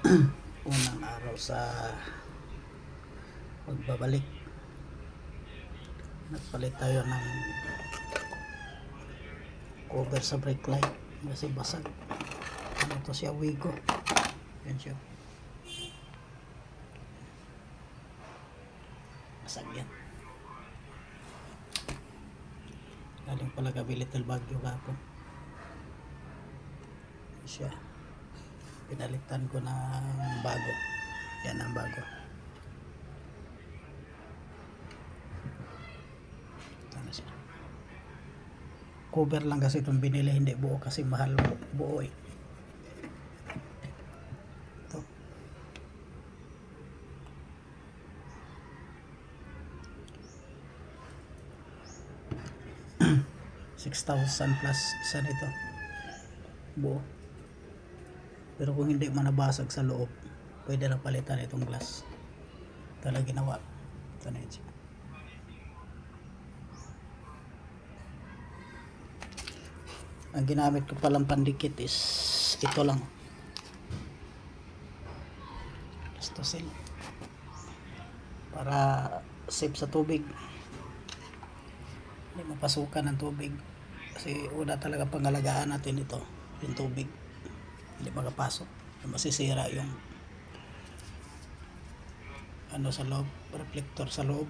Unang araw sa pagbabalik, nagpalit tayo ng cover sa brake light kasi basag. Ano to siya, Wigo. Yan siya, basag yan. Galing pala kabili Little Baguio kapon. Siya, pinalitan ko ng bago. Yan ang bago. Ito na siya. Cover lang kasi itong binili, hindi buo kasi mahal buo eh. Ito. 6,000 plus isa nito buo. Pero kung hindi manabasag sa loob, pwede na palitan itong glass. Ito na ginawa. Ito na yun. Ang ginamit ko palang pandikit is ito lang, Plastocell, para safe sa tubig, hindi mapasukan ng tubig. Kasi una talaga pangalagaan natin ito, yung tubig hindi makapasok, masisira yung ano sa loob, reflector sa loob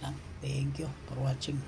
lang. Thank you for watching.